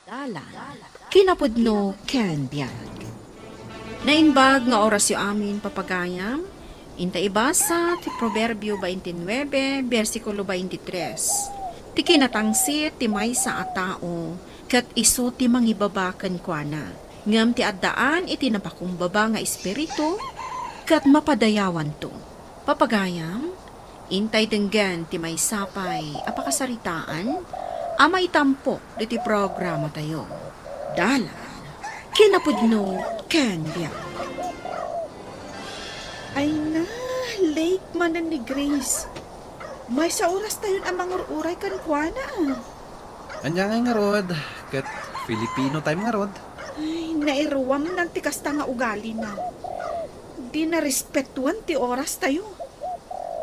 Dalan, kinapudno ken biyag. Nainbag nga oras yu amin papagayam, inta ibasa ti Proverbio 29, versikulo 23. Ti kinatangsit ti maysa a tao, kat iso ti mangibabaken kuana. Ngam ti addaan iti napakumbaba nga espiritu, kat mapadayawan to. Papagayam, intay denggan ti maysapay apakasaritaan, ama itampo diti programa tayo. Dalan, kinapudno ken biyag. Ay na, late man na ni Grace. May sa oras tayo ang mangururay kan kuana. Anya nga rod, kat Filipino time nga rod. Ay, nairuwam ng tikasta nga ugali na. Di na respetuan ti oras tayo.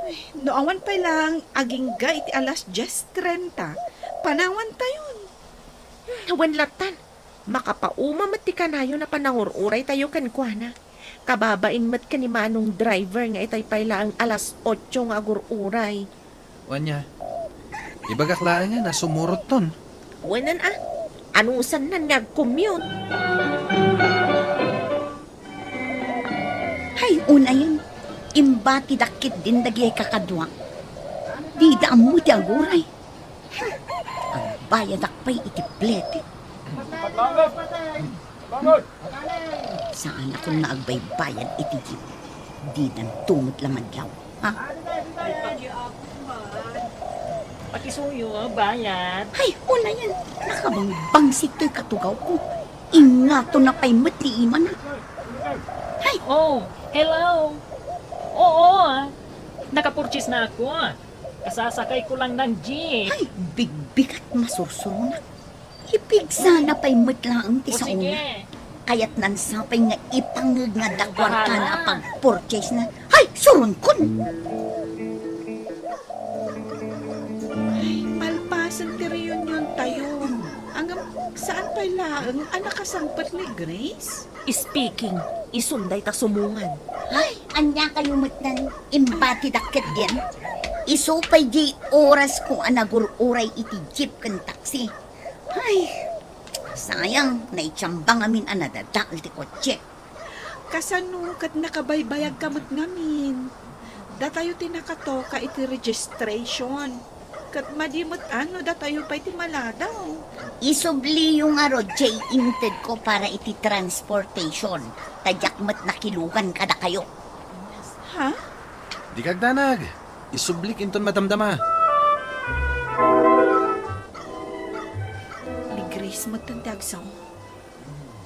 Ay, noawan pa lang, aging ga iti alas 10:30. Panawan tayon. Wan latan, makapauma mat ti kanayo na panangururay tayo kan kuana. Kababain mat ka ni manong driver nga itay pala ang alas 8 nga agururay. Wanya, ibagaklaan nga na sumurot ton. Wanan anusan na nag-commute. Hay, una yun. Imbati dakit din dagay kakadwa. Di daamu ti aguray. Ang bayad akpay iti plete. Saan akong naagbaybayan iti jeep? Di nang tumot lamadlaw. Ha? Pakisuyo, bayad. Hay, una yan. Nakabangbangsit to'y katugaw ko. Ingato na pa'y matiiman na. Hay, Oh, hello. Oo, nakapurchase na ako. Kasasakay ko lang ng jeep. hay, bigbig at masursuro na. Ipig sana pa'y matlaang ti O sa una. sige. Kaya't nansapay nga ipangag nga dakwar ka na pag-purchase na. Hay, surun kun! Ay, malpasan ti reunion tayo. Hanggang saan pa lang anak kasangpat ni Grace? Speaking, isunday ta sumungan. Ay, anya kayo matnan imbati dakit din. Isupay di oras ko anagururay iti jeep kan taxi. Ay, sayang, naitsambang amin anadadaal ti kotse. Kasano kat nakabaybayag kamot ngamin. Datayo tinakato ka iti registration. Kat madimot datayo pa iti maladaw. Isubli yung Jay inted ko para iti transportation. Tadyak mat nakilugan kada kayo. Ha? Di kagdanag, isublik inton madamdama. Ni Grace matandag sa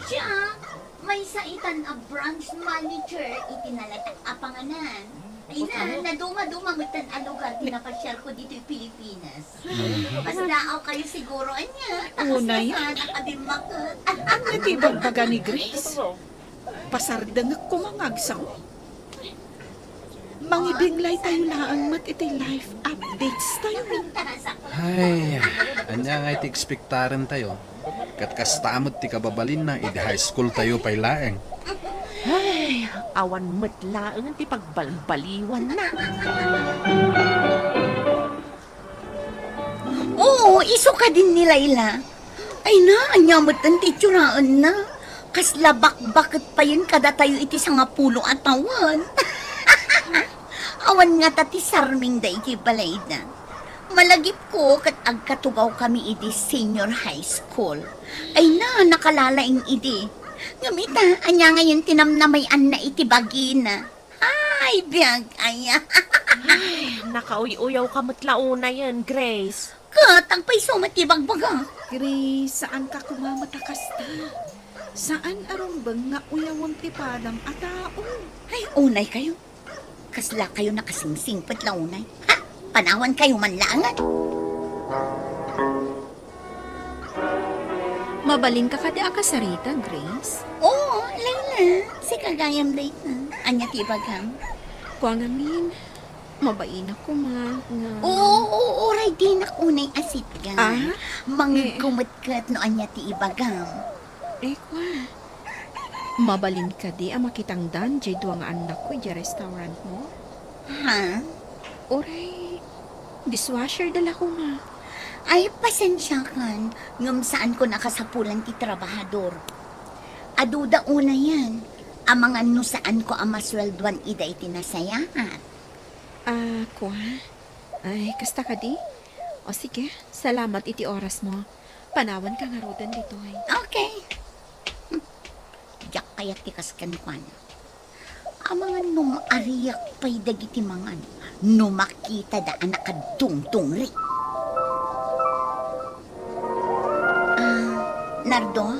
Siya, may saitan a branch manager itinalatak apanganan. Ay na, naduma-dumagutan ang lugar tinapasyal ko dito yung Pilipinas. Mas naaw kayo siguro, anya. Una yan. Takasasana kabimakot. Ang natibag baga ni Grace. Pasardang ko mangagsaw. Mangibinglay tayo laang mat iti life updates tayo. Ay, anya nga iti ekspektaran tayo. Kat kastamot ti kababalin na idi high school tayo pay laeng. Ay, awan matlaang ti pagbalbaliwan na. Oo, iso ka din ni Layla. Ay na, anyamot ang titsuraan na. Kaslabak bakit pa yun kada tayo iti sa nga pulo at awan. Awan nga tati sarming da iti balay na. Malagip ko kat agkatugaw kami iti senior high school. Ay na, nakalalaing iti. Ngamita, anya ngayon tinamnamayan na iti bagina. Ay, biyag, aya. Ay, nakauy-uyaw ka matlauna yan, Grace. Katagpay sumatibag baga. Grace, saan ka kumamatakas ta? Saan arong bang nga uyawang tipadam at tao? Ay, unay kayo. Kasla kayo nakasingsing patlaunay. Ha? Panawan kayo manlangan. Mabalin ka kadi akasarita, Grace. Oo, Layla. Si kagayam date na. Anya tibagam. Kuang amin, mabain ako nga. Oo, oray din ako unay asit ka. Ah? Mga kumatkat no anya ti ibagam. Kwa. Mabalin ka di ang makitang dan, jay duwang anak ko, di restaurant mo. Ha? Oray, dishwasher dala ko nga. Ay, pasensya kan, ngam saan ko nakasapulan ti trabahador. Aduda una yan, amangan no saan ko ang masweldoan ida itinasayahan. Kwa? Ay, kasta ka di? O sige, salamat iti oras mo. Panawan ka nga rodan dito ay. Okay. Yak kaya tikas kan. Amangan nung ariyak pa'y dagiti mangan, no makita da anak kadungtung ri. Nardo,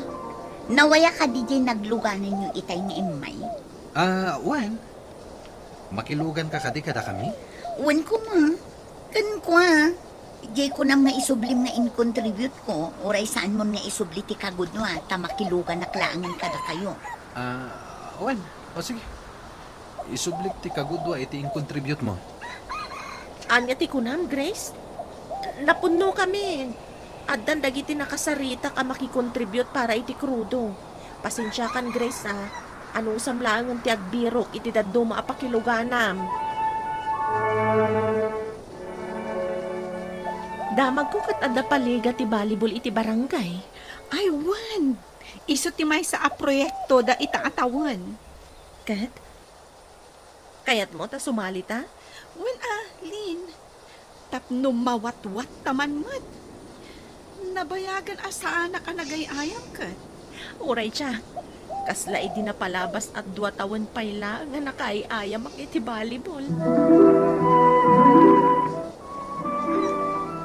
nawaya ka di nagluganan yung itay ni Imay. Wan. Makilugan ka kadi kada kami? Wan ko ma, kan ko Di ko nang naisublim nga in-contribute ko, oray saan mo nga isubli ti kagudwa, tamakilugan na klaangan kada kayo. Wan. O sige. Isublik ti kagudwa iti in-contribute mo. Anya ti kunam, Grace? Napuno kami. Addan dagiti nakasarita ka makikontribute para iti krudo. Pasensya kan, Grace, Anong samlangan ti agbirok iti daddo maapakiluganam. Damag ko kat adda paliga ti volleyball iti barangay. Ay, wan. Iso ti may sa proyekto da itaatawan. Kat? Kayat mo ta sumali ta? Wan Lin. Tapno mawat-wat taman mat. Nabayagan asaan ka nagayayam kat. Uray siya. Kasla idi na palabas at 2 taon payla nga nakaayayam ak iti volleyball.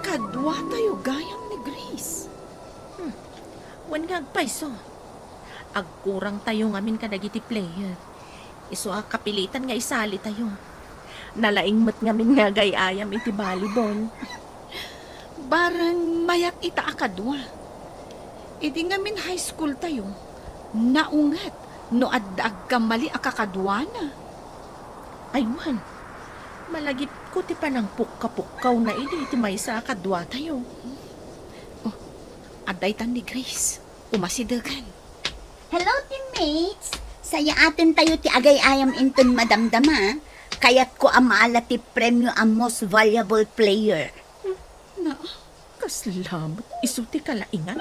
Kadwa tayo gayam ni Grace. Wan nga agpayso. Agkurang tayo ngamin kadagiti player. Iso kapilitan nga isali tayo. Nalaing mat ngamin nga gayayam iti volleyball. Barang mayat ita akadwa. Idi ngamin high school tayo. Naungat no addag kamali akakadwa na. Ay man, malagip ko ti panangpukka-pukkaw na iti may sa kadwa tayo. Aday tan ni Grace. Umasidagan. Hello, teammates! Saya atin tayo ti agay-ayam inton madamdama. Kaya't ko amala ti premyo ang most valuable player. Na, kaslamat. Isu ti kalaingan.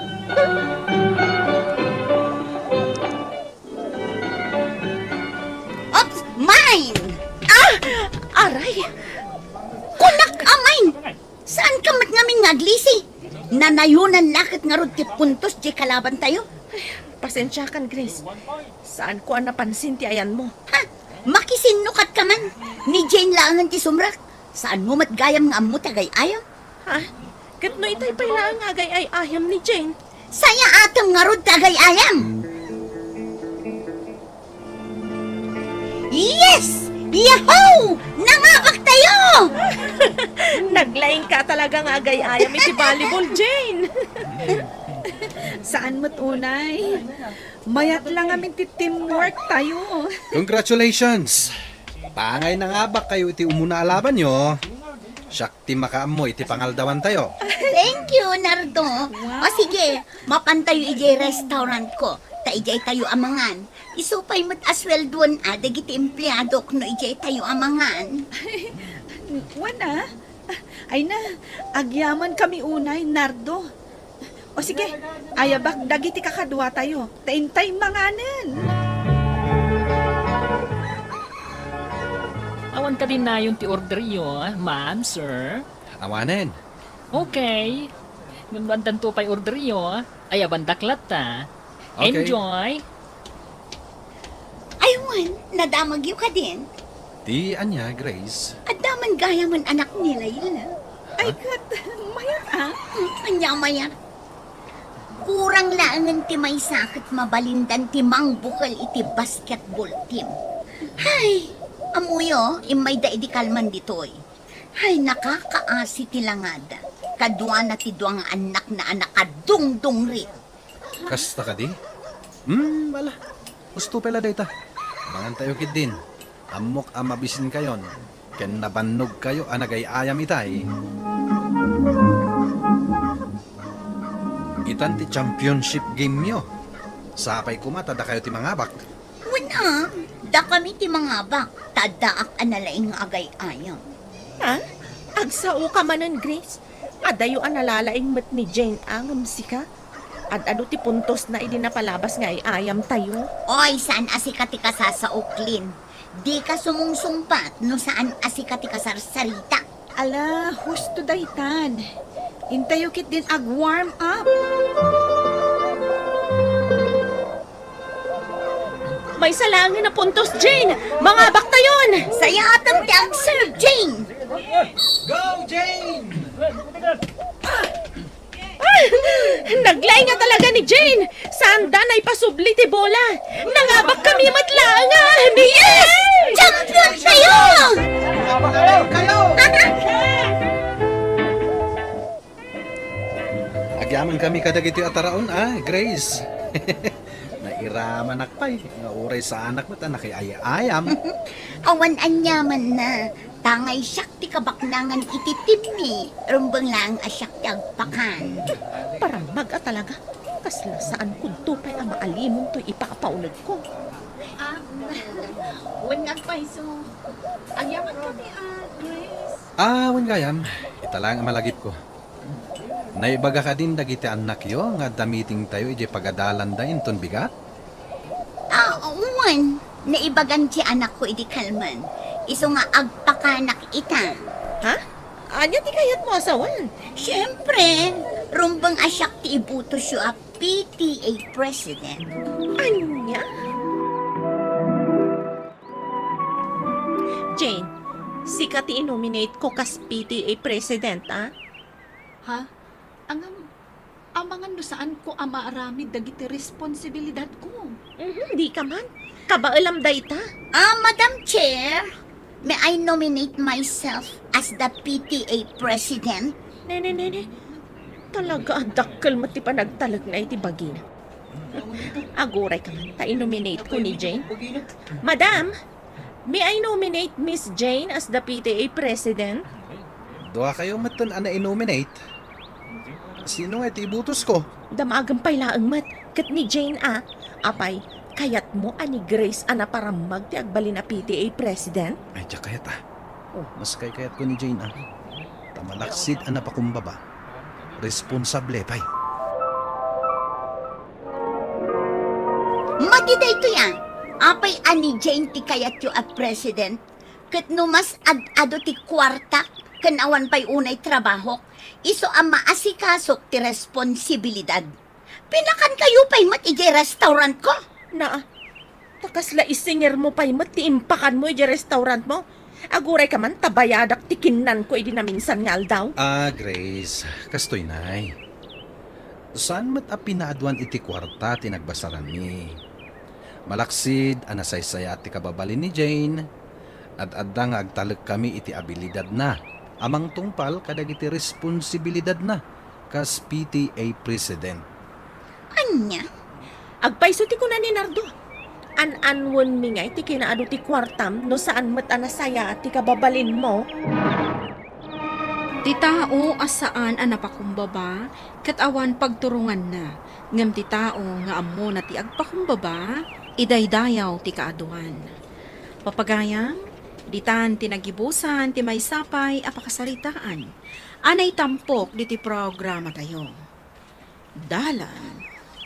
Ops! Mine! Aray! Kunak amain! Saan ka mat ngamin ngaglisi? Nanayunan lakit nga rod ti puntos di kalaban tayo? Pasensya kan, Grace. Saan ko napansin ti ayan mo? Ha? Makisinukat ka man. Ni Jane langan ti sumrak. Saan mo matgayam nga amo tagay ayaw? Ha? Kat no itay pala ang agay ay ayam ni Jane. Saya atang nga rod tagay ayam. Yes! Yahoo! Nangabak tayo! Naglaing ka talaga nga agay ayam iti volleyball, Jane. Saan mo't unay? Mayat lang amin ti teamwork tayo. Congratulations! Pangay na nga ba kayo iti umuna alaban nyo? Shakti makaam mo iti pangaldawan tayo. Thank you, Nardo. O sige, mapantayo ijay restaurant ko. Ta ijay tayo amangan. Isupay mo't aswel doon dagiti empleyado no ijay tayo amangan. Wana? Ay na, agyaman kami unay, Nardo. O sige, ayabak dagiti kakadwa tayo. Taintay manganan. Awan ka din na yung ti order yo, ma'am, sir. Awanen. Okay. Nung bandan to pa'y order yo, ay abandaklat ta. Okay. Enjoy! Aywan, nadamagyo ka din. Di anya, Grace. At daman gaya man anak nila ila. Ay kat, mayat Anya mayat. Kurang laangan ti may sakit mabalindan ti mangbukal iti basketball team. Hay, amuyo, imay da idi kalman ditoy. Hay, nakakaasi ti langada. Kadwa na ti duang anak na anak kadungdung rin. Kasta ka di? Wala. Gusto pala data. Mangan tayo kid din. Amok amabisin kayon. Ken nabannog kayo anagay ayam itay. Itan ti championship game nyo. Sapay kumata da kayo ti mangabak. Wala, da kami ti mga bak. Tadaak analaing agay ayam. Ha? Agsao ka manan, Grace. Adayo ang nalalaing mat ni Jane ang musika. At ano ti puntos na idi napalabas nga ayam tayo. Oy, saan asikati ka sa Oaklin? Di ka sumungsumpat no saan asikati ka sarsarita. Ala, husto daytan. Intayo kit din ag-warm up. May salangin na puntos, Jane! Mga bakta yun! Saya atam ti ang Sir Jane. Go, Jane! Naglay nga talaga ni Jane! Sanda na ipasubli ti bola! Nangabak kami matlangan! Yes! Champion tayo! Agyaman kami kadagiti ataraon, Grace. Nairaman nakpay. Nga uray sa anak mo, anak ay ayam. Awan anyaman na. Tangay siyak ti kabaknangan ititimi. Rumbang lang asyak ti agpakan. Parang maga talaga. Kasla saan kung tupay ang maalimong to'y ipakapaunag ko. Wala pa so. Agyaman kami, Grace. Wan gayam. Ita lang ang malagip ko. Naibaga ka din dagiti anak yo nga damiting tayo iti pagadalan da inton bigat. Uwan. Naibagan ti anak ko iti kalman. Iso nga agpakanak ita. Ha? Anya ti kayat mo asawan? Siyempre, rumbang asyak ti ibutos yu a PTA president. Anya? Jane, sika ti nominate ko kas PTA president, ha? Ha? Ang mga no saan ko amaaramid dagiti responsibilidad ko. Di ka man. Kabaalam dayta. Madam Chair, may I nominate myself as the PTA president? Nene. Talaga adakkel mo ti panagtalag na iti bagina. Aguray ka man, ta-nominate ko ni Jane. Madam, may I nominate Miss Jane as the PTA president? Doa kayo matan ana i-nominate. Sino nga iti ibutos ko? Damagang pailaang mat, kat ni Jane apay, kayat mo ani Grace ana paramag ti agbali na PTA president? Ay, tiyak kayat Mas kayat ko ni Jane Tamalaksid ana pa kumbaba. Responsable pay. Magida ito yan. Apay ani Jane ti kayat yu a president. Kat numas ado ti kwarta, kanawan pa'y unay trabaho. Iso ang maasikasok ti responsibilidad. Pinakan kayo pa'y mat iti restaurant ko. Takas la isinger mo pa'y mat ti impakan mo iti restaurant mo. Aguray ka man, tabayadak ti kinnan ko iti naminsan nga aldaw. Grace, kastoy nay. Saan mat pinaduan iti kwarta tinagbasaran ni? Malaksid, anasaysaya ti kababalin ni Jane. At adda nga agtalag kami iti abilidad na. Amang tungpal kadagiti responsibilidad na kas PTA president. Anya? Agpaiso ti ko na ni Nardo. An-anwon mi nga iti kinaado ti kwartam no saan mat anasaya ti kababalin mo. Ti tao asaan ang napakumbaba, kat awan pagturungan na. Ngam ti tao nga ammo na ti agpakumbaba, idaydayaw ti kaaduan. Papagayang, ditan tinagibusan ti may sapay apakasaritaan. Anay tampok di ti programa tayo. Dalan,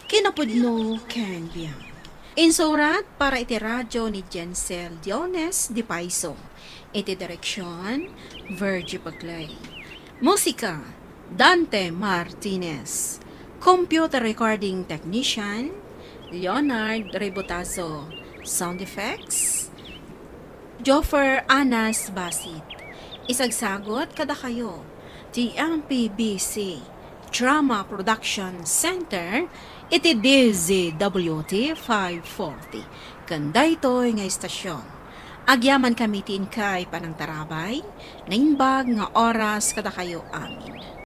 kinapudno ken biyan. Insurat para iti radyo ni Jensel Diones di Paiso. Iti direksyon, Virgie Paglay. Musika, Dante Martinez. Computer recording technician, Leonard Rebotazo. Sound effects, Joffer Anas Basit. Isagsagot kada kayo, TMPBC Drama Production Center, iti DZWT 540. Kanday ito'y nga istasyon. Agyaman kami tin kay panang tarabay, naimbag nga oras kada kayo amin.